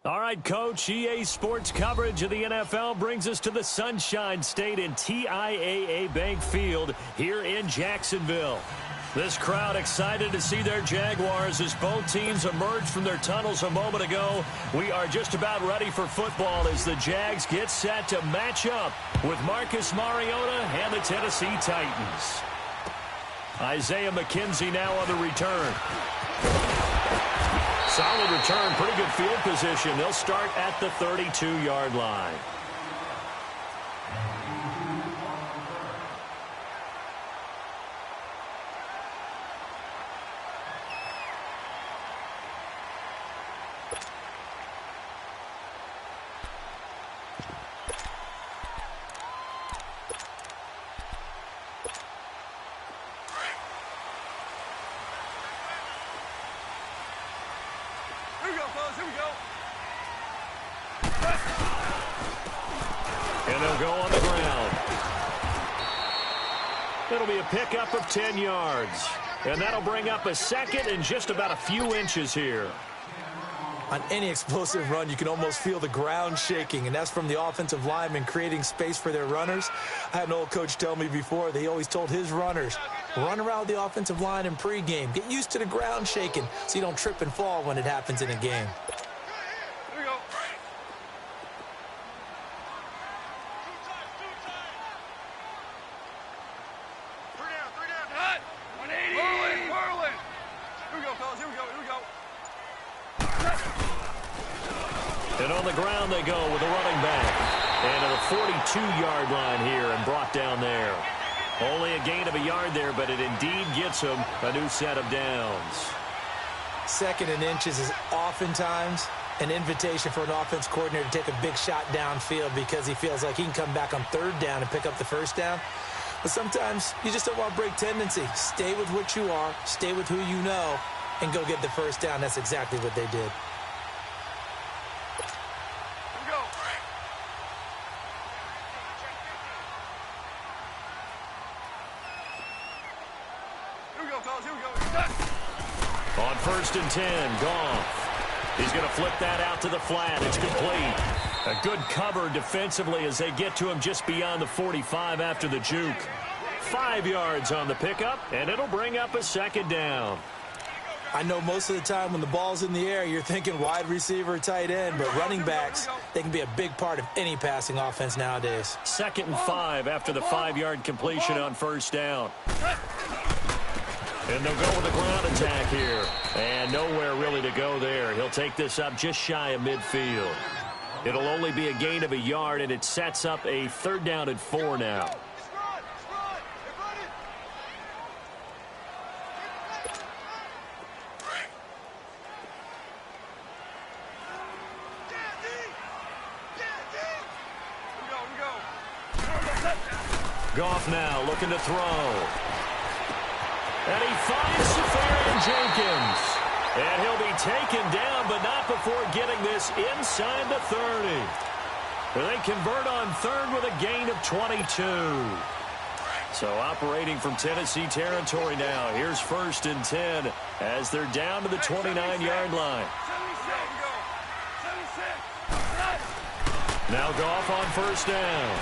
All right, Coach, EA Sports coverage of the NFL brings us to the Sunshine State in TIAA Bank Field here in Jacksonville. This crowd excited to see their Jaguars as both teams emerged from their tunnels a moment ago. We are just about ready for football as the Jags get set to match up with Marcus Mariota and the Tennessee Titans. Isaiah McKenzie now on the return. Solid return, pretty good field position. They'll start at the 32-yard line. It'll be a pickup of 10 yards. And that'll bring up a second and just about a few inches here. On any explosive run, you can almost feel the ground shaking, and that's from the offensive linemen creating space for their runners. I had an old coach tell me before, they always told his runners, run around the offensive line in pregame. Get used to the ground shaking so you don't trip and fall when it happens in a game. And on the ground they go with a running back. And to the 42-yard line here and brought down there. Only a gain of a yard there, but it indeed gets him a new set of downs. Second and inches is oftentimes an invitation for an offense coordinator to take a big shot downfield because he feels like he can come back on third down and pick up the first down. But sometimes you just don't want to break tendency. Stay with what you are, stay with who you know, and go get the first down. That's exactly what they did. On 1st and 10, Goff. He's going to flip that out to the flat. It's complete. A good cover defensively as they get to him just beyond the 45 after the juke. 5 yards on the pickup, and it'll bring up a second down. I know most of the time when the ball's in the air, you're thinking wide receiver, tight end, but running backs, they can be a big part of any passing offense nowadays. 2nd and 5 after the 5-yard completion on 1st down. And they'll go with a ground attack here. And nowhere really to go there. He'll take this up just shy of midfield. It'll only be a gain of a yard, and it sets up a 3rd down and 4 now. Goff now looking to throw. And he finds SuPeRMaRiGOATa12's. And he'll be taken down, but not before getting this inside the 30. They convert on 3rd with a gain of 22. So operating from Tennessee territory now. Here's 1st and 10 as they're down to the 29-yard line. Now Goff on 1st down.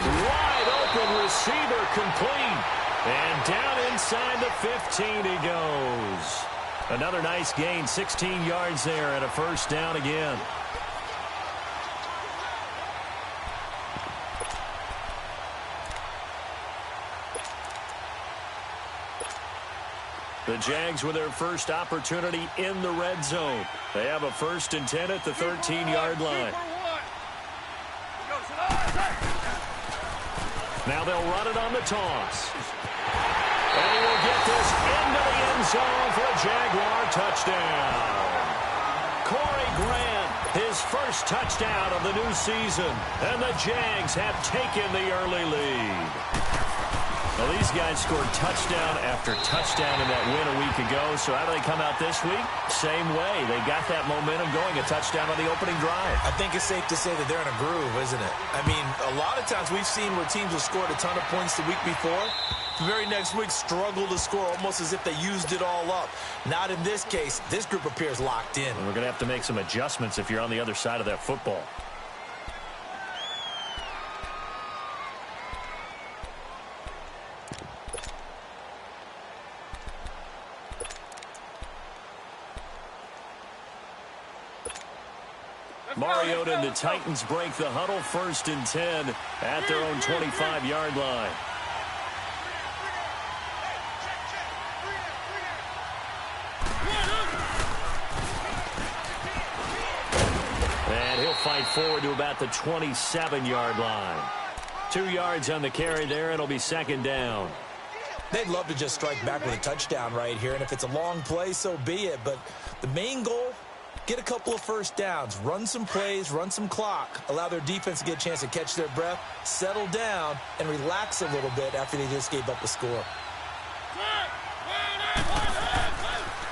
Wide open receiver complete. And down inside the 15 he goes. Another nice gain, 16 yards there and a 1st down again. The Jags with their first opportunity in the red zone. They have a 1st and 10 at the 13-yard line. Now they'll run it on the toss. And he will get this into the end zone for a Jaguar touchdown. Corey Grant, his first touchdown of the new season. And the Jags have taken the early lead. Well, these guys scored touchdown after touchdown in that win a week ago. So how do they come out this week? Same way. They got that momentum going, a touchdown on the opening drive. I think it's safe to say that they're in a groove, isn't it? I mean, a lot of times we've seen where teams have scored a ton of points the week before. The very next week struggle to score almost as if they used it all up. Not in this case. This group appears locked in. And we're going to have to make some adjustments if you're on the other side of that football. Mariota and the Titans break the huddle, 1st and 10 at their own 25-yard line. And he'll fight forward to about the 27-yard line. 2 yards on the carry there, and it'll be 2nd down. They'd love to just strike back with a touchdown right here, and if it's a long play, so be it. But the main goal, get a couple of first downs, run some plays, run some clock, allow their defense to get a chance to catch their breath, settle down, and relax a little bit after they just gave up a score.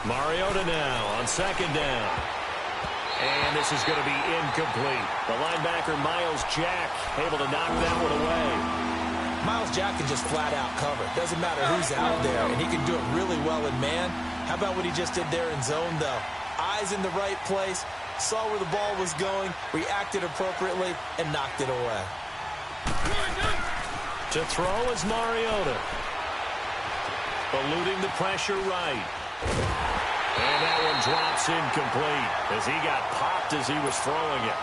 Mariota now on 2nd down. And this is going to be incomplete. The linebacker, Miles Jack, able to knock that one away. Miles Jack can just flat out cover. Doesn't matter who's out there, and he can do it really well in man. How about what he just did there in zone, though? Eyes in the right place, saw where the ball was going, reacted appropriately, and knocked it away. To throw is Mariota. Eluding the pressure right. And that one drops incomplete as he got popped as he was throwing it.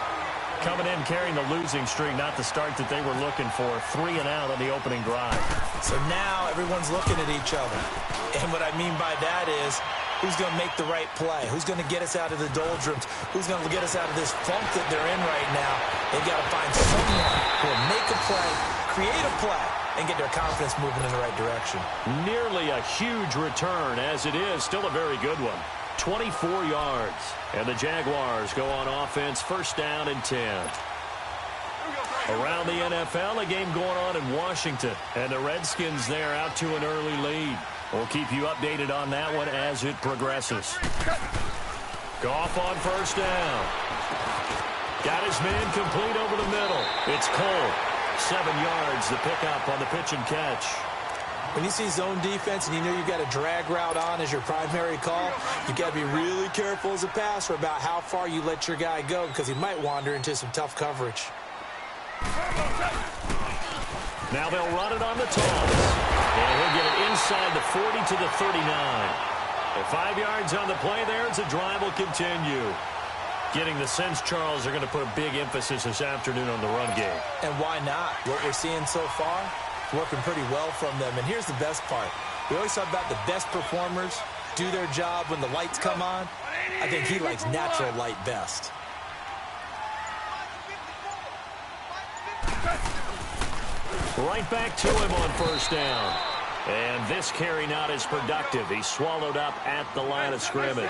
Coming in carrying the losing streak, not the start that they were looking for. 3 and out on the opening drive. So now everyone's looking at each other. And what I mean by that is, who's going to make the right play? Who's going to get us out of the doldrums? Who's going to get us out of this funk that they're in right now? They've got to find someone who will make a play, create a play, and get their confidence moving in the right direction. Nearly a huge return, as it is. Still a very good one. 24 yards. And the Jaguars go on offense, 1st down and 10. Around the NFL, a game going on in Washington. And the Redskins there out to an early lead. We'll keep you updated on that one as it progresses. Goff on 1st down. Got his man complete over the middle. It's Cole. 7 yards, the pickup on the pitch and catch. When you see zone defense and you know you've got a drag route on as your primary call, you've got to be really careful as a passer about how far you let your guy go because he might wander into some tough coverage. Now they'll run it on the toss. And he'll get it inside the 40 to the 39. And 5 yards on the play there as the drive will continue. Getting the sense, Charles, they're going to put a big emphasis this afternoon on the run game. And why not? What we're seeing so far, working pretty well from them. And here's the best part. We always talk about the best performers do their job when the lights come on. I think he likes natural light best. Right back to him on 1st down. And this carry not as productive. He's swallowed up at the line of scrimmage.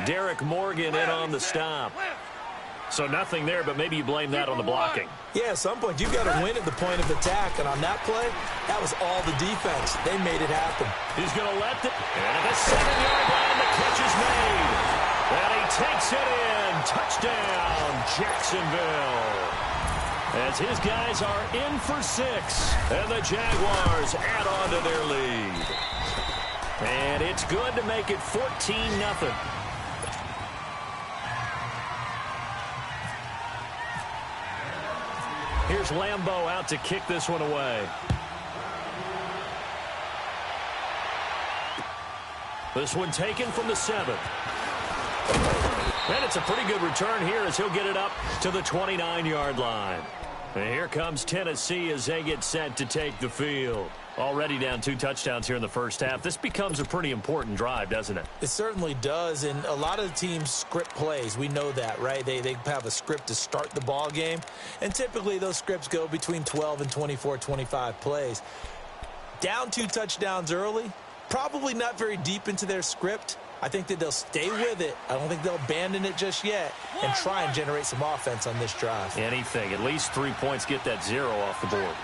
Derek Morgan in on the stop. So nothing there, but maybe you blame that on the blocking. Yeah, at some point, you've got to win at the point of attack. And on that play, that was all the defense. They made it happen. He's going to let it. And at the 7-yard line, the catch is made. And he takes it in. Touchdown, Jacksonville. As his guys are in for 6. And the Jaguars add on to their lead. And it's good to make it 14-0. Here's Lambeau out to kick this one away. This one taken from the 7. And it's a pretty good return here as he'll get it up to the 29-yard line. And here comes Tennessee as they get set to take the field. Already down 2 touchdowns here in the first half. This becomes a pretty important drive, doesn't it? It certainly does, and a lot of the teams script plays. We know that, right? They have a script to start the ball game, and typically those scripts go between 12 and 24, 25 plays. Down 2 touchdowns early, probably not very deep into their script. I think that they'll stay with it. I don't think they'll abandon it just yet and try and generate some offense on this drive. Anything. At least 3 points, get that 0 off the board.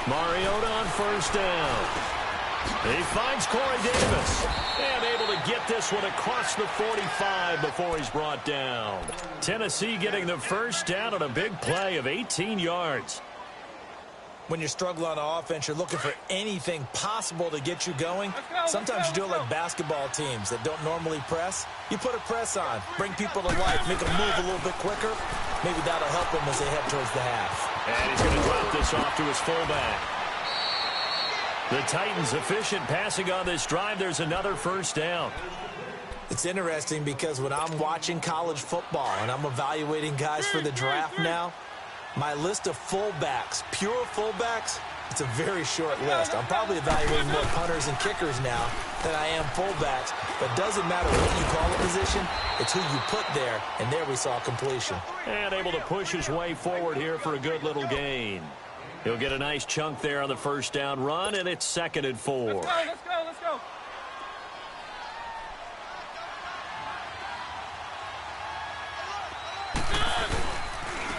Mariota on first down. He finds Corey Davis. And able to get this one across the 45 before he's brought down. Tennessee getting the first down on a big play of 18 yards. When you're struggling on offense, you're looking for anything possible to get you going. Sometimes you do it like basketball teams that don't normally press. You put a press on, bring people to life, make them move a little bit quicker. Maybe that'll help them as they head towards the half. And he's going to drop this off to his fullback. The Titans efficient passing on this drive. There's another first down. It's interesting because when I'm watching college football and I'm evaluating guys for the draft now, my list of fullbacks, pure fullbacks, it's a very short list. I'm probably evaluating more punters and kickers now than I am fullbacks. But it doesn't matter what you call a position, it's who you put there. And there we saw completion. And able to push his way forward here for a good little gain. He'll get a nice chunk there on the first down run, and it's 2nd and 4. Let's go, let's go, let's go.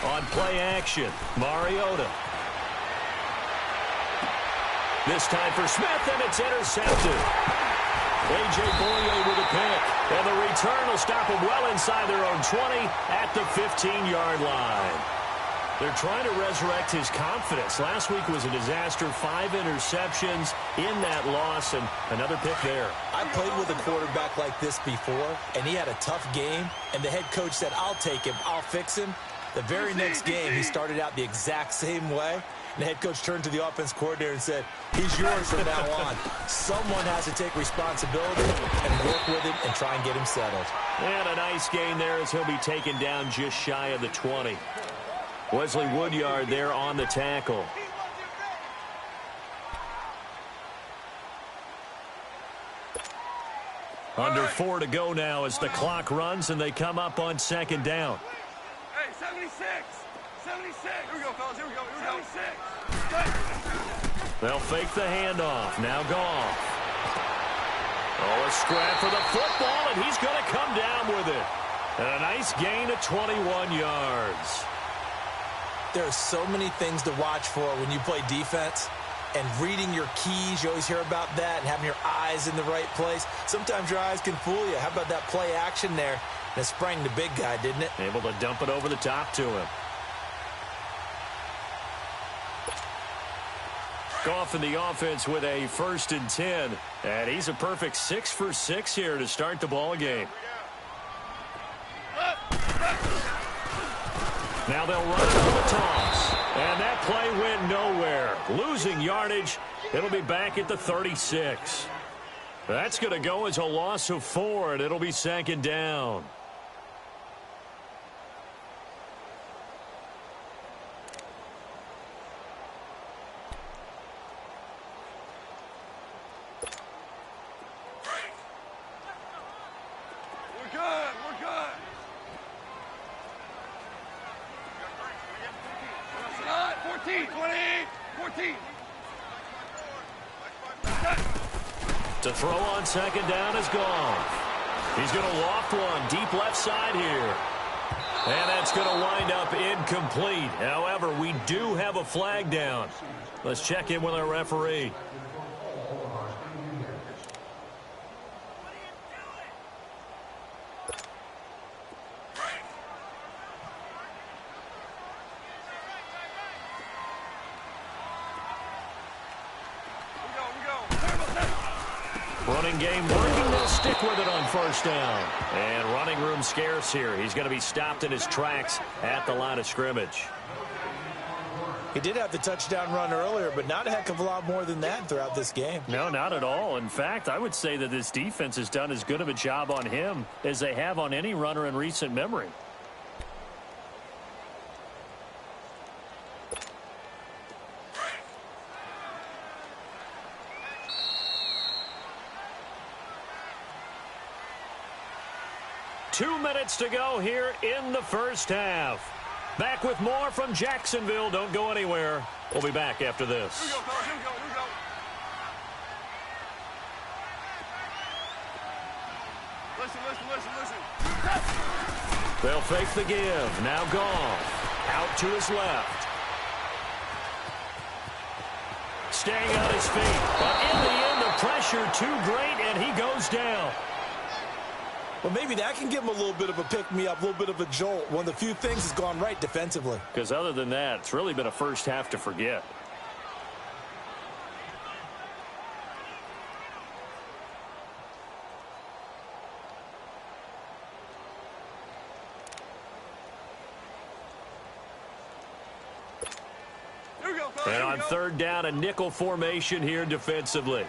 On play action, Mariota. This time for Smith, and it's intercepted. A.J. Boye with a pick. And the return will stop them well inside their own 20 at the 15-yard line. They're trying to resurrect his confidence. Last week was a disaster. 5 interceptions in that loss, and another pick there. I played with a quarterback like this before, and he had a tough game, and the head coach said, I'll take him, I'll fix him. The very next game, he started out the exact same way, and the head coach turned to the offense coordinator and said, he's yours from now on. Someone has to take responsibility and work with him and try and get him settled. And a nice gain there as he'll be taken down just shy of the 20. Wesley Woodyard there on the tackle. Under 4 to go now as the clock runs and they come up on 2nd down. Hey, 76. 76. Here we go, fellas. Here we go. Here we go. 76. They'll fake the handoff. Now Goff. Oh, a scrap for the football, and he's going to come down with it. And a nice gain of 21 yards. There are so many things to watch for when you play defense. And reading your keys, you always hear about that, and having your eyes in the right place. Sometimes your eyes can fool you. How about that play action there? And it sprang the big guy, didn't it? Able to dump it over the top to him. Goff in the offense with a 1st and 10. And he's a perfect 6 for 6 here to start the ball game. Now they'll run it on the toss. And that play went nowhere. Losing yardage. It'll be back at the 36. That's going to go as a loss of 4, and it'll be 2nd down. We're good. We're good. 14, 28, 14. To throw on 2nd down is Goff. He's going to loft one deep left side here. And that's going to wind up incomplete. However, we do have a flag down. Let's check in with our referee. Running game working. They'll stick with it on 1st down. And running room scarce here. He's going to be stopped in his tracks at the line of scrimmage. He did have the touchdown run earlier, but not a heck of a lot more than that throughout this game. No, not at all. In fact, I would say that this defense has done as good of a job on him as they have on any runner in recent memory. Two minutes to go here in the first half. Back with more from Jacksonville. Don't go anywhere. We'll be back after this. Here we go, fellas. Here we go. Here we go. Listen. They'll fake the give. Now Goff. Out to his left. staying on his feet. But in the end, the pressure too great, and he goes down. Well, maybe that can give him a little bit of a pick-me-up, a little bit of a jolt. One of the few things has gone right defensively. Because other than that, it's really been a first half to forget. And on third down, a nickel formation here defensively.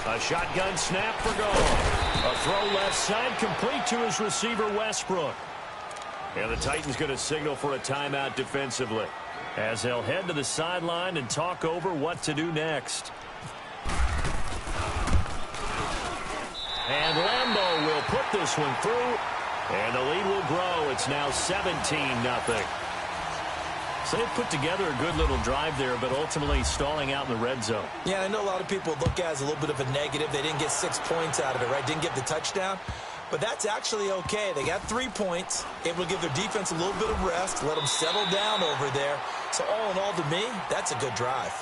A shotgun snap for goal. A throw left side, complete to his receiver, Westbrook. And the Titans going to signal for a timeout defensively, as they'll head to the sideline and talk over what to do next. And Lambeau will put this one through, and the lead will grow. It's now 17-0. So they put together a good little drive there, but ultimately stalling out in the red zone. Yeah, I know a lot of people look at it as a little bit of a negative. They didn't get 6 points out of it, right? Didn't get the touchdown. But that's actually okay. They got 3 points, able to give their defense a little bit of rest, let them settle down over there. So all in all, to me, that's a good drive.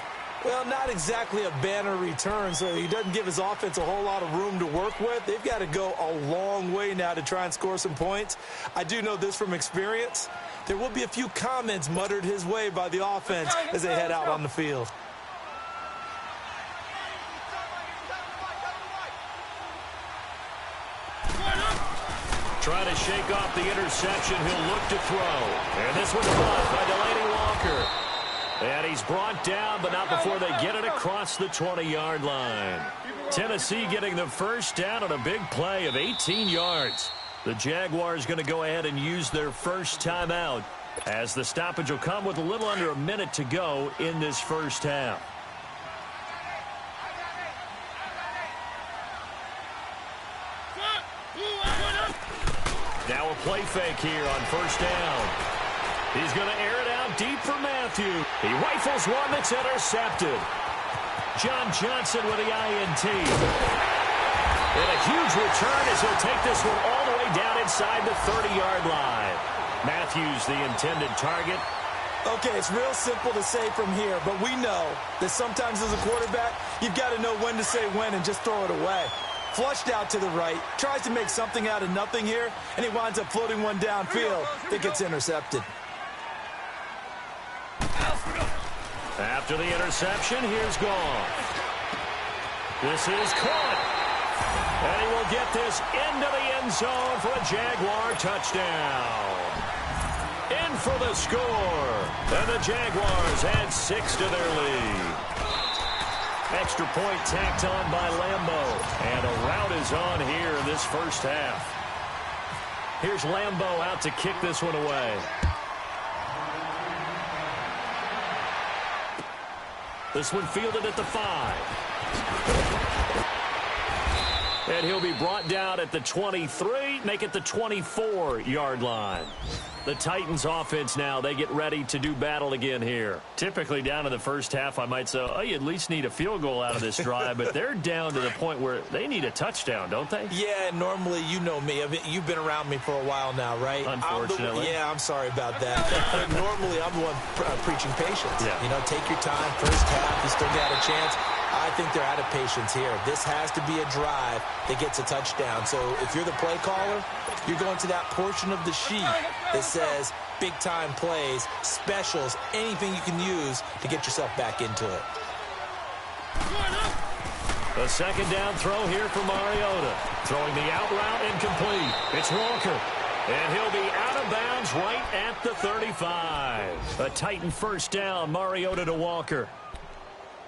Well, not exactly a banner return, so he doesn't give his offense a whole lot of room to work with. They've got to go a long way now to try and score some points. I do know this from experience. There will be a few comments muttered his way by the offense as they head out on the field. Trying to shake off the interception. He'll look to throw. And this one's blocked by Delaney Walker. And he's brought down, but not before they get it across the 20-yard line. Tennessee getting the first down on a big play of 18 yards. The Jaguars going to go ahead and use their first timeout, as the stoppage will come with a little under a minute to go in this first half. Now a play fake here on first down. He's going to air it out deep for Matthew. He rifles one that's intercepted. John Johnson with the INT. And a huge return as he'll take this one all the way down inside the 30-yard line. Matthews the intended target. Okay, it's real simple to say from here, but we know that sometimes as a quarterback, you've got to know when to say when and just throw it away. Flushed out to the right, tries to make something out of nothing here, and he winds up floating one downfield that gets intercepted. After the interception, here's Goff. This is caught. And he will get this into the end zone for a Jaguar touchdown. In for the score. And the Jaguars add 6 to their lead. Extra point tacked on by Lambeau. And a rout is on here in this first half. Here's Lambeau out to kick this one away. This one fielded at the 5. And he'll be brought down at the 23, make it the 24-yard line. The Titans offense now, they get ready to do battle again here. Typically down in the first half, I might say, oh, you at least need a field goal out of this drive, but they're down to the point where they need a touchdown, don't they? Yeah, normally, you know me. You've been around me for a while now, right? Unfortunately. I'm sorry about that. Normally, I'm the one preaching patience. Yeah. You know, take your time. First half, you still got a chance. I think they're out of patience here. This has to be a drive that gets a touchdown. So if you're the play caller, you're going to that portion of the sheet that says big-time plays, specials, anything you can use to get yourself back into it. A second down throw here for Mariota. Throwing the out route incomplete. It's Walker. And he'll be out of bounds right at the 35. A Titan first down, Mariota to Walker.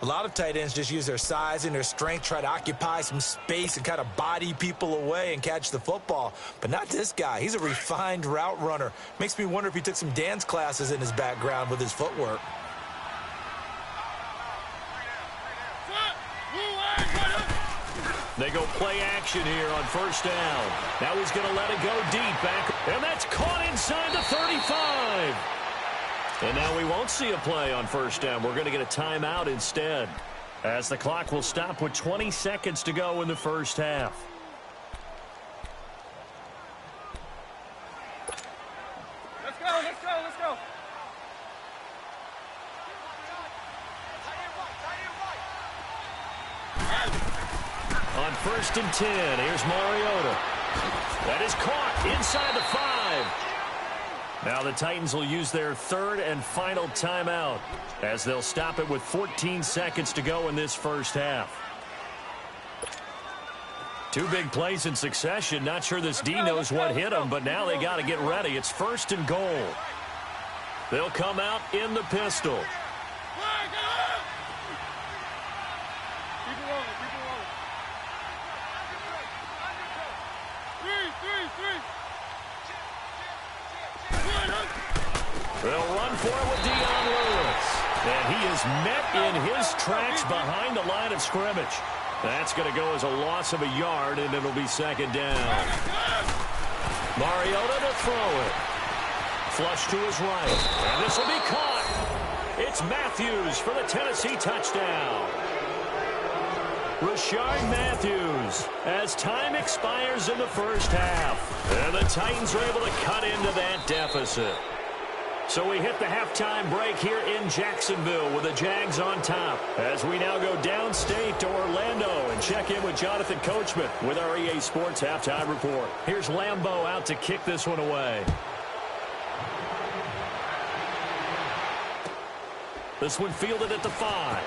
A lot of tight ends just use their size and their strength, try to occupy some space and kind of body people away and catch the football. But not this guy. He's a refined route runner. Makes me wonder if he took some dance classes in his background with his footwork. They go play action here on first down. Now he's going to let it go deep back. And that's caught inside the 35. And now we won't see a play on first down. We're going to get a timeout instead, as the clock will stop with 20 seconds to go in the first half. 1st and 10. Here's Mariota. That is caught inside the 5. Now the Titans will use their 3rd and final timeout as they'll stop it with 14 seconds to go in this first half. 2 big plays in succession. Not sure this D knows what hit them, but now they got to get ready. It's 1st and goal. They'll come out in the pistol. They'll run for it with Dion Lewis. And he is met in his tracks behind the line of scrimmage. That's going to go as a loss of a yard, and it'll be 2nd down. Mariota to throw it. Flush to his right. And this will be caught. It's Matthews for the Tennessee touchdown. Rashard Matthews as time expires in the first half. And the Titans are able to cut into that deficit. So we hit the halftime break here in Jacksonville with the Jags on top as we now go downstate to Orlando and check in with Jonathan Coachman with our EA Sports Halftime Report. Here's Lambeau out to kick this one away. This one fielded at the 5.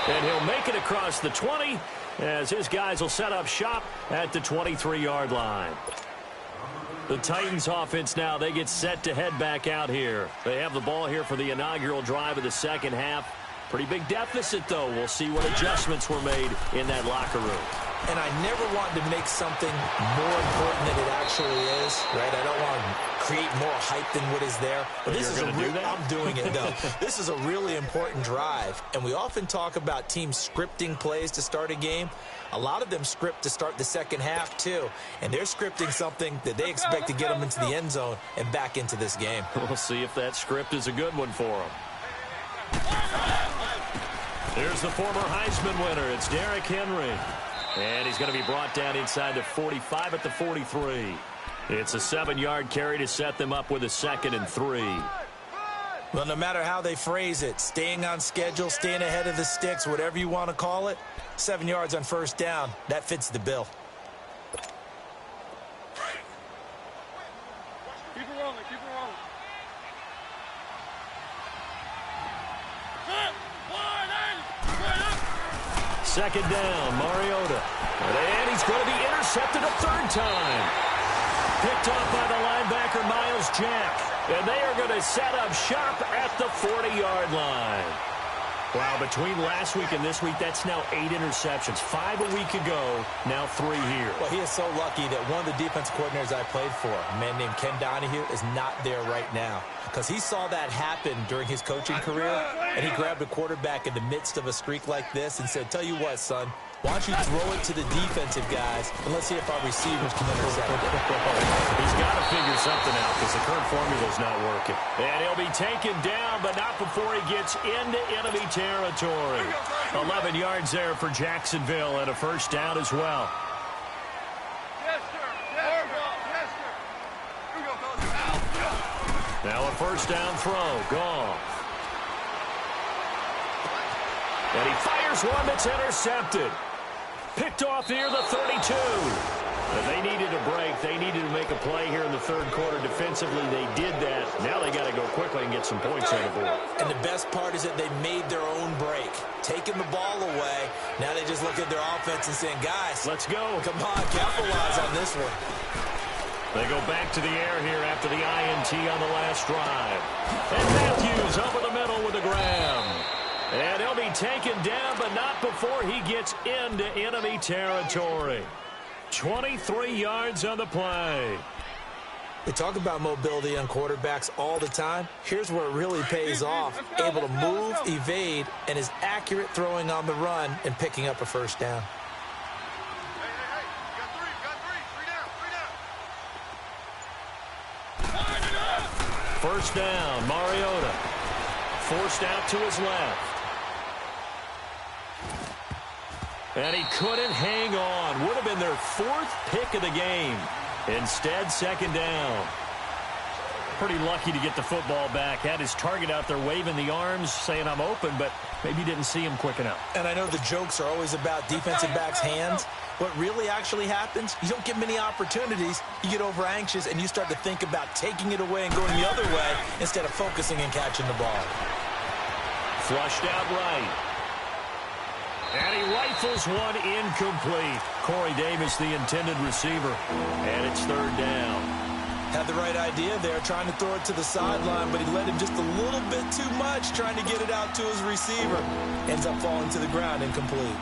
And he'll make it across the 20 as his guys will set up shop at the 23-yard line. The Titans offense now, they get set to head back out here. They have the ball here for the inaugural drive of the second half. Pretty big deficit, though. We'll see what adjustments were made in that locker room. And I never want to make something more important than it actually is, right? I don't want to create more hype than what is there. But this is I'm doing it, though. This is a really important drive. And we often talk about teams scripting plays to start a game. A lot of them script to start the second half, too. And they're scripting something that they expect to get them into the end zone and back into this game. We'll see if that script is a good one for them. There's the former Heisman winner. It's Derrick Henry. And he's going to be brought down inside the 45 at the 43. It's a 7-yard carry to set them up with a 2nd and 3. Well, no matter how they phrase it, staying on schedule, staying ahead of the sticks, whatever you want to call it, 7 yards on 1st down, that fits the bill. Keep it rolling, keep it rolling. 2nd down, Mariota. And he's going to be intercepted a 3rd time. Picked off by the linebacker, Miles Jack. And they are going to set up shop at the 40-yard line. Wow, between last week and this week, that's now 8 interceptions. 5 a week ago, now 3 here. Well, he is so lucky that one of the defense coordinators I played for, a man named Ken Donahue, is not there right now. Because he saw that happen during his coaching career, and he grabbed a quarterback in the midst of a streak like this and said, tell you what, son, why don't you throw it to the defensive guys, and let's see if our receivers can intercept it. He's got to figure something out because the current formula's not working. And he'll be taken down, but not before he gets into enemy territory. 11 yards there for Jacksonville and a 1st down as well. Yes, sir. Yes, sir. Yes, sir. Here we go, fellas. Now a 1st down throw. Goff. And he fires one that's intercepted. Picked off near the 32. And they needed a break. They needed to make a play here in the 3rd quarter. Defensively, they did that. Now they got to go quickly and get some points on the board. And the best part is that they made their own break. Taking the ball away. Now they just look at their offense and saying, guys, let's go. Come on, capitalize on this one. They go back to the air here after the INT on the last drive. And Matthews over the middle with a grab. And he'll be taken down, but not before he gets into enemy territory. 23 yards on the play. We talk about mobility on quarterbacks all the time. Here's where it really pays off. Able to move, evade, and is accurate throwing on the run and picking up a 1st down. Hey, you got 3, you got 3 down. 1st down, Mariota. Forced out to his left. And he couldn't hang on. Would have been their 4th pick of the game. Instead, 2nd down. Pretty lucky to get the football back. Had his target out there waving the arms, saying I'm open, but maybe didn't see him quick enough. And I know the jokes are always about defensive backs' hands. What really actually happens, you don't get many opportunities. You get over anxious, and you start to think about taking it away and going the other way instead of focusing and catching the ball. Flushed out right. And he rifles one incomplete. Corey Davis, the intended receiver. And it's third down. Had the right idea there, trying to throw it to the sideline, but he let him just a little bit too much, trying to get it out to his receiver. Ends up falling to the ground, incomplete.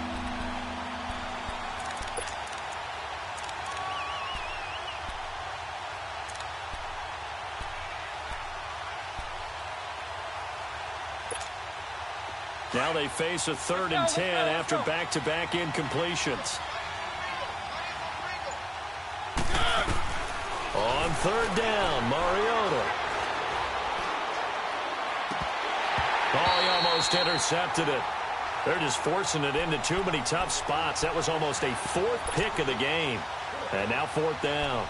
Now they face a 3rd and 10 after back-to-back incompletions. On 3rd down, Mariota. Oh, he almost intercepted it. They're just forcing it into too many tough spots. That was almost a 4th pick of the game. And now 4th down.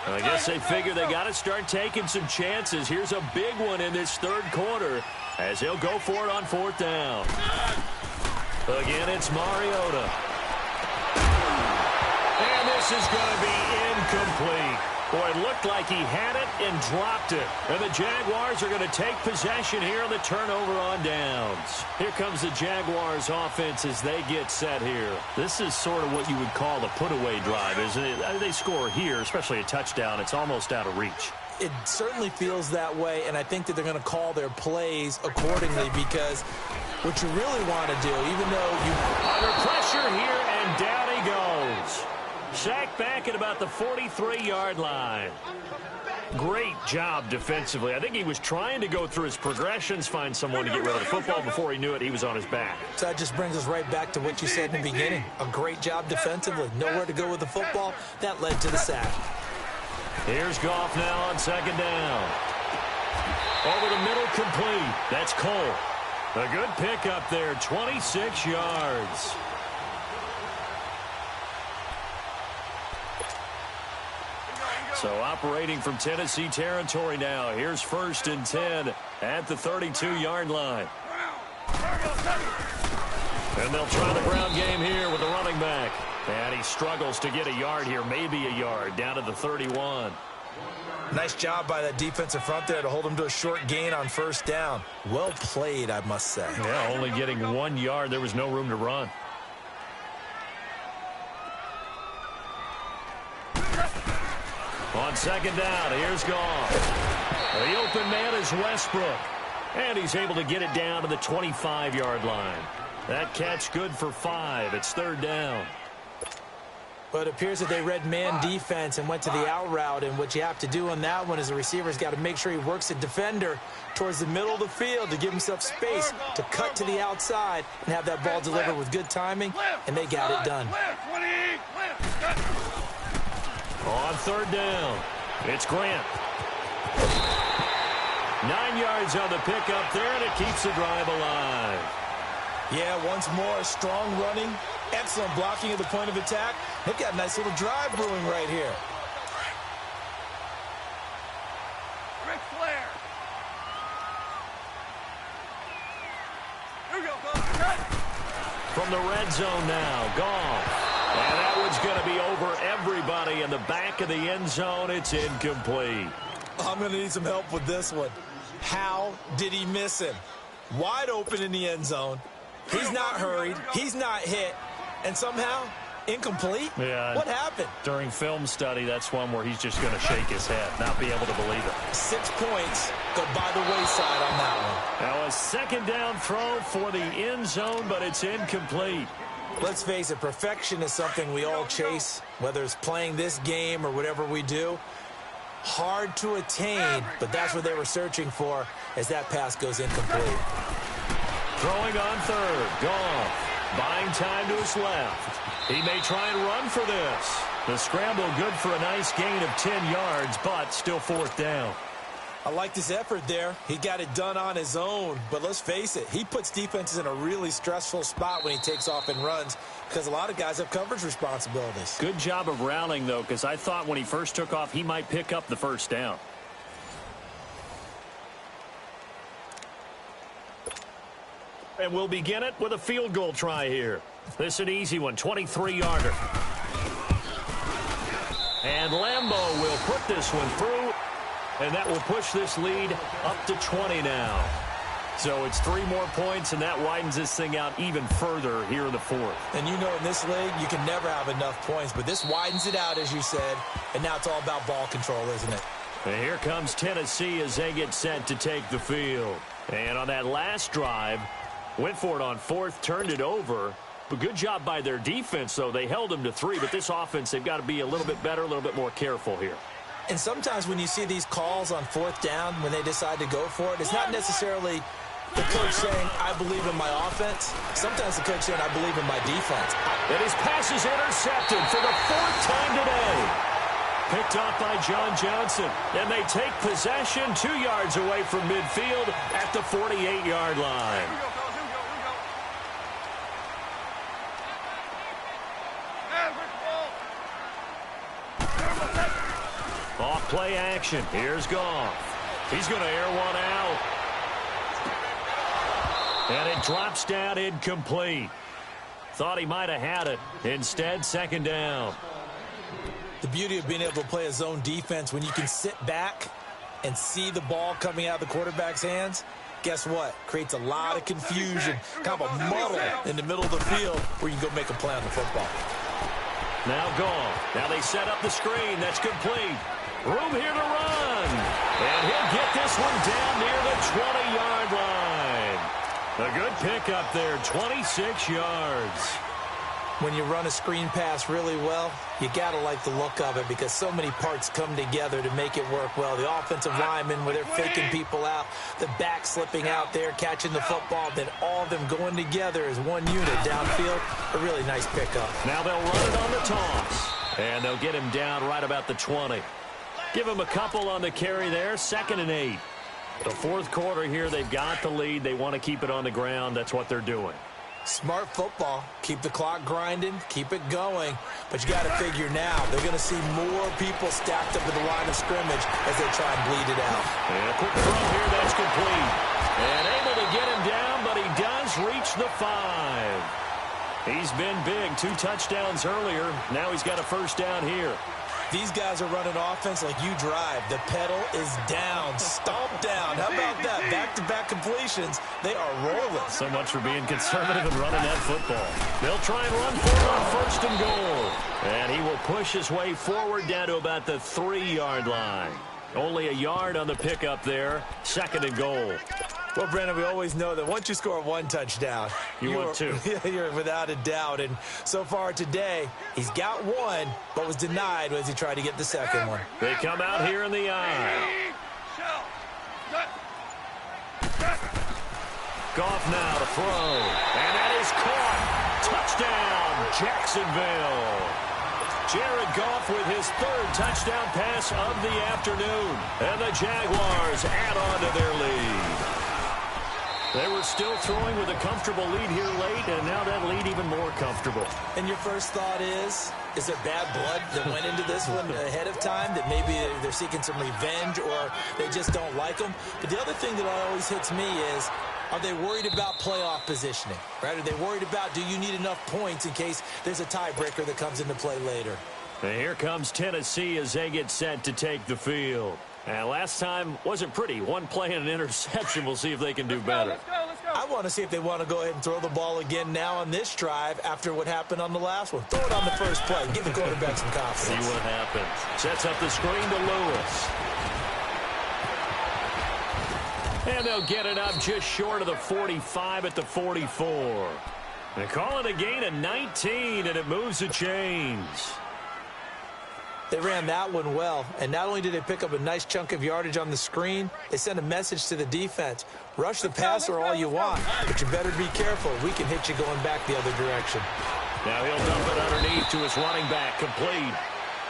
I guess they figure they got to start taking some chances. Here's a big one in this 3rd quarter as he'll go for it on 4th down. Again, it's Mariota. And this is going to be incomplete. Boy, it looked like he had it and dropped it. And the Jaguars are going to take possession here on the turnover on downs. Here comes the Jaguars offense as they get set here. This is sort of what you would call the put-away drive, isn't it? They score here, especially a touchdown. It's almost out of reach. It certainly feels that way, and I think that they're going to call their plays accordingly because what you really want to do, even though you... Under pressure here, and down he goes. Sacked back at about the 43-yard line. Great job defensively. I think he was trying to go through his progressions, find someone to get rid of the football. Before he knew it, he was on his back. So that just brings us right back to what you said in the beginning. A great job defensively. Nowhere to go with the football. That led to the sack. Here's Goff now on 2nd down. Over the middle, complete. That's Cole. A good pickup there, 26 yards. So operating from Tennessee territory now. Here's 1st and 10 at the 32-yard line. And they'll try the ground game here with the running back. And he struggles to get a yard here, maybe a yard, down to the 31. Nice job by that defensive front there to hold him to a short gain on 1st down. Well played, I must say. Yeah, only getting 1 yard. There was no room to run. On 2nd down, here's Goff. The open man is Westbrook. And he's able to get it down to the 25-yard line. That catch good for 5. It's 3rd down. But it appears that they read man defense and went to the out route. And what you have to do on that one is the receiver's got to make sure he works the defender towards the middle of the field to give himself space to cut to the outside and have that ball delivered with good timing. And they got it done. On 3rd down, it's Grant. 9 yards on the pickup there, and it keeps the drive alive. Yeah, once more, strong running, excellent blocking at the point of attack. They've got a nice little drive brewing right here. Ric Flair. Here we go, Cut. From the red zone now, Goff. And that one's going to be over everybody in the back of the end zone. It's incomplete. I'm going to need some help with this one. How did he miss him? Wide open in the end zone. He's not hurried. He's not hit. And somehow, incomplete? Yeah. What happened? During film study, that's one where he's just going to shake his head, not be able to believe it. 6 points go by the wayside on that one. Now a 2nd down throw for the end zone, but it's incomplete. Let's face it, perfection is something we all chase, whether it's playing this game or whatever we do. Hard to attain, but that's what they were searching for as that pass goes incomplete. Throwing on 3rd, Goff. Buying time to his left. He may try and run for this. The scramble good for a nice gain of 10 yards, but still fourth down. I liked his effort there. He got it done on his own. But let's face it, he puts defenses in a really stressful spot when he takes off and runs because a lot of guys have coverage responsibilities. Good job of rallying, though, because I thought when he first took off, he might pick up the first down. And we'll begin it with a field goal try here. This is an easy one, 23-yarder. And Lambeau will put this one through, and that will push this lead up to 20 now. So it's 3 more points, and that widens this thing out even further here in the fourth. And you know in this league, you can never have enough points, but this widens it out, as you said, and now it's all about ball control, isn't it? And here comes Tennessee as they get set to take the field. And on that last drive, went for it on fourth, turned it over. But good job by their defense, though. They held them to 3, but this offense, they've got to be a little bit better, a little bit more careful here. And sometimes when you see these calls on fourth down, when they decide to go for it, it's not necessarily the coach saying, I believe in my offense. Sometimes the coach saying, I believe in my defense. And his pass is intercepted for the 4th time today. Picked off by John Johnson. And they take possession 2 yards away from midfield at the 48-yard line. Off play action. Here's Goff. He's going to air one out. And it drops down incomplete. Thought he might have had it. Instead, second down. The beauty of being able to play a zone defense when you can sit back and see the ball coming out of the quarterback's hands, guess what? Creates a lot of confusion, kind of a muddle in the middle of the field where you can go make a play on the football. Now Goff. Now they set up the screen. That's complete. Room here to run. And he'll get this one down near the 20-yard line. A good pickup there, 26 yards. When you run a screen pass really well, you got to like the look of it because so many parts come together to make it work well. The offensive linemen, where they're faking people out, the back slipping out there, catching the football, then all of them going together as one unit downfield. A really nice pickup. Now they'll run it on the toss. And they'll get him down right about the 20. Give him a couple on the carry there, 2nd and 8. The fourth quarter here, they've got the lead. They want to keep it on the ground. That's what they're doing. Smart football. Keep the clock grinding. Keep it going. But you got to figure now, they're going to see more people stacked up at the line of scrimmage as they try and bleed it out. And a quick throw here, that's complete. And able to get him down, but he does reach the 5. He's been big. 2 touchdowns earlier. Now he's got a first down here. These guys are running offense like you drive. The pedal is down, stomp down. How about that? Back-to-back completions. They are rolling. So much for being conservative and running that football. They'll try and run for it on 1st and goal. And he will push his way forward down to about the 3-yard line. Only a yard on the pickup there. 2nd and goal. Well, Brandon, we always know that once you score 1 touchdown, want 2. You're without a doubt. And so far today, he's got 1, but was denied as he tried to get the 2nd one. They come out here in the eye. Goff now to throw. And that is caught. Touchdown, Jacksonville. Jared Goff with his 3rd touchdown pass of the afternoon. And the Jaguars add on to their lead. They were still throwing with a comfortable lead here late, and now that lead even more comfortable. And your first thought is there bad blood that went into this one ahead of time, that maybe they're seeking some revenge or they just don't like them? But the other thing that always hits me is, are they worried about playoff positioning? Right? Are they worried about, do you need enough points in case there's a tiebreaker that comes into play later? And here comes Tennessee as they get set to take the field. And last time wasn't pretty. 1 play and an interception. We'll see if they can do better. Let's go. I want to see if they want to go ahead and throw the ball again now on this drive after what happened on the last one. Throw it on the first play. Give the quarterback some confidence. See what happens. Sets up the screen to Lewis. And they'll get it up just short of the 45 at the 44. They call it a gain of 19, and it moves the chains. They ran that one well, and not only did they pick up a nice chunk of yardage on the screen, they sent a message to the defense. Rush the passer all you want, but you better be careful. We can hit you going back the other direction. Now he'll dump it underneath to his running back, complete.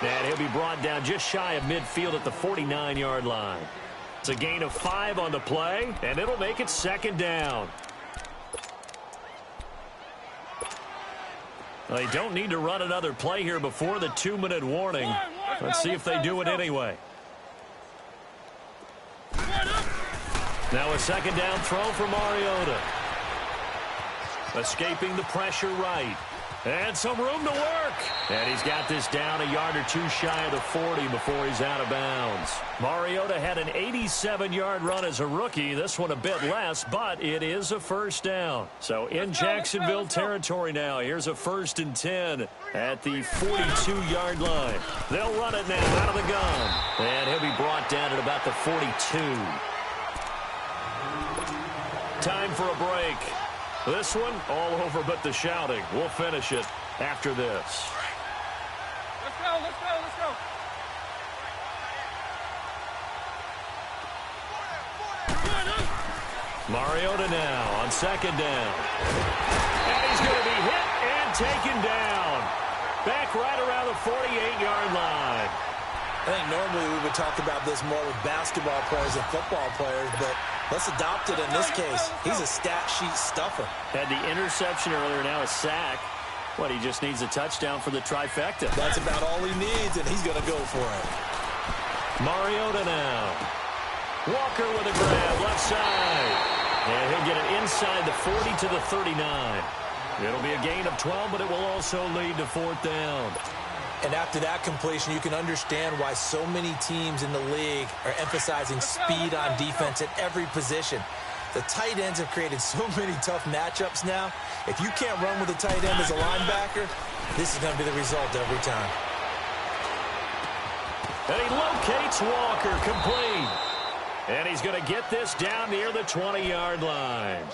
And he'll be brought down just shy of midfield at the 49-yard line. It's a gain of 5 on the play, and it'll make it 2nd down. They don't need to run another play here before the 2-minute warning. Let's see if they do it anyway. Now a 2nd down throw for Mariota. Escaping the pressure right. And some room to work. And he's got this down a yard or 2 shy of the 40 before he's out of bounds. Mariota had an 87-yard run as a rookie. This one a bit less, but it is a 1st down. So in Jacksonville territory now. Here's a 1st and 10 at the 42-yard line. They'll run it now out of the gun. And he'll be brought down at about the 42. Time for a break. This one, all over but the shouting. We'll finish it after this. Let's go, let's go, let's go. Mariota now on 2nd down. And he's going to be hit and taken down. Back right around the 48-yard line. I think normally we would talk about this more with basketball players than football players, but let's adopt it in this case. He's a stat sheet stuffer. Had the interception earlier, now a sack. What, he just needs a touchdown for the trifecta. That's about all he needs, and he's going to go for it. Mariota now. Walker with a grab, left side. And he'll get it inside the 40 to the 39. It'll be a gain of 12, but it will also lead to 4th down. And after that completion, you can understand why so many teams in the league are emphasizing speed on defense at every position. The tight ends have created so many tough matchups now. If you can't run with a tight end as a linebacker, this is going to be the result every time. And he locates Walker, complete. And he's going to get this down near the 20-yard line.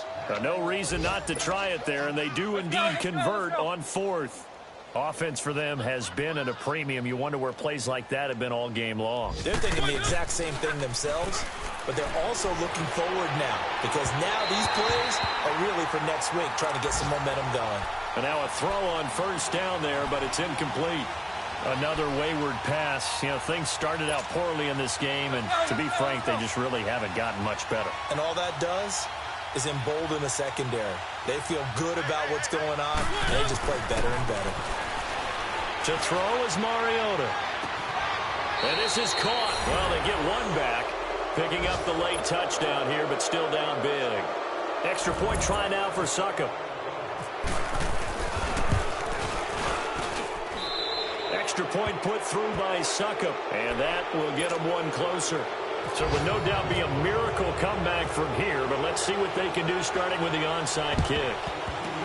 No reason not to try it there, and they do indeed convert on 4th. Offense for them has been at a premium. You wonder where plays like that have been all game long. They're thinking the exact same thing themselves, but they're also looking forward now because now these plays are really for next week, trying to get some momentum going. And now a throw on 1st down there, but it's incomplete. Another wayward pass. You know, things started out poorly in this game, and to be frank, they just really haven't gotten much better. And all that does is embolden the secondary. They feel good about what's going on, and they just play better and better. To throw is Mariota. And this is caught. Well, they get one back, picking up the late touchdown here, but still down big. Extra point try now for SuPeRMaRiGOATa. Extra point put through by SuPeRMaRiGOATa, and that will get them one closer. So it would no doubt be a miracle comeback from here, but let's see what they can do starting with the onside kick.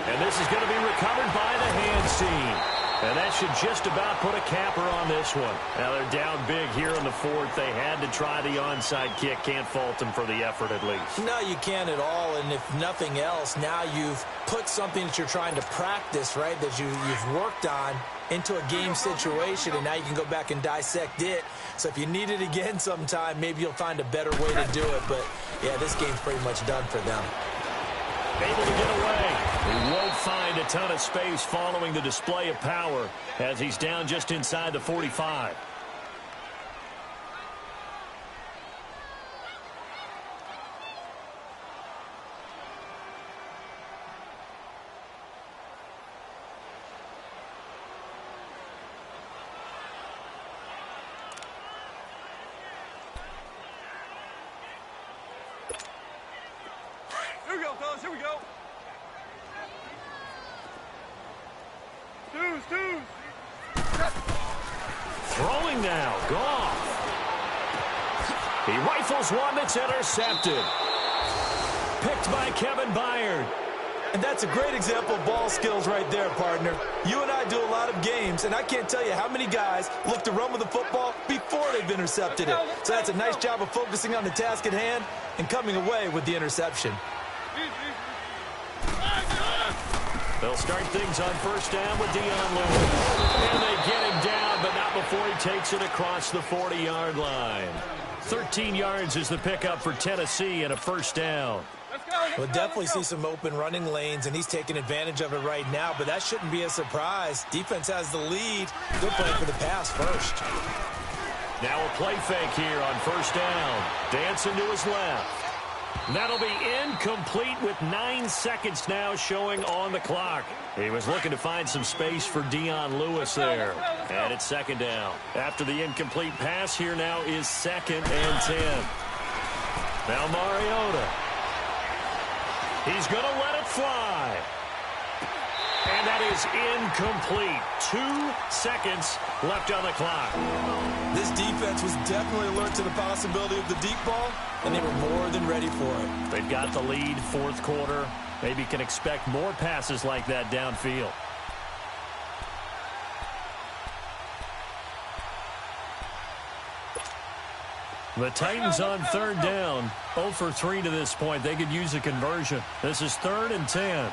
And this is going to be recovered by the hand seam. And that should just about put a capper on this one. Now they're down big here in the 4th. They had to try the onside kick. Can't fault them for the effort at least. No, you can't at all. And if nothing else, now you've put something that you're trying to practice, right, that you've worked on into a game situation, and now you can go back and dissect it. So if you need it again sometime, maybe you'll find a better way to do it. But, yeah, this game's pretty much done for them. Able to get away. He won't find a ton of space following the display of power as he's down just inside the 45. Here we go, fellas, here we go. Twos. Throwing now, Goff. He rifles one that's intercepted. Picked by Kevin Byard. And that's a great example of ball skills right there, partner. You and I do a lot of games, and I can't tell you how many guys look to run with the football before they've intercepted it. So that's a nice job of focusing on the task at hand and coming away with the interception. They'll start things on 1st down with Dion Lewis. And they get him down, but not before he takes it across the 40-yard line. 13 yards is the pickup for Tennessee and a first down. We'll definitely see some open running lanes, and he's taking advantage of it right now, but that shouldn't be a surprise. Defense has the lead. Good play for the pass first. Now a play fake here on first down. Dancing to his left. That'll be incomplete with 9 seconds now showing on the clock. He was looking to find some space for Dion Lewis there. And it's second down. After the incomplete pass, here now is 2nd and 10. Now Mariota. He's going to let it fly. And that is incomplete. 2 seconds left on the clock. This defense was definitely alert to the possibility of the deep ball, and they were more than ready for it. They've got the lead, fourth quarter. Maybe can expect more passes like that downfield. The Titans on third down. 0 for 3 to this point. They could use a conversion. This is 3rd and 10.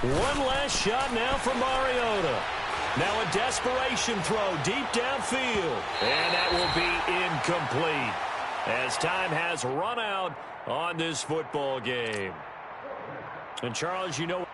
One last shot now for Mariota. Now a desperation throw deep downfield. And that will be incomplete as time has run out on this football game. And Charles, you know...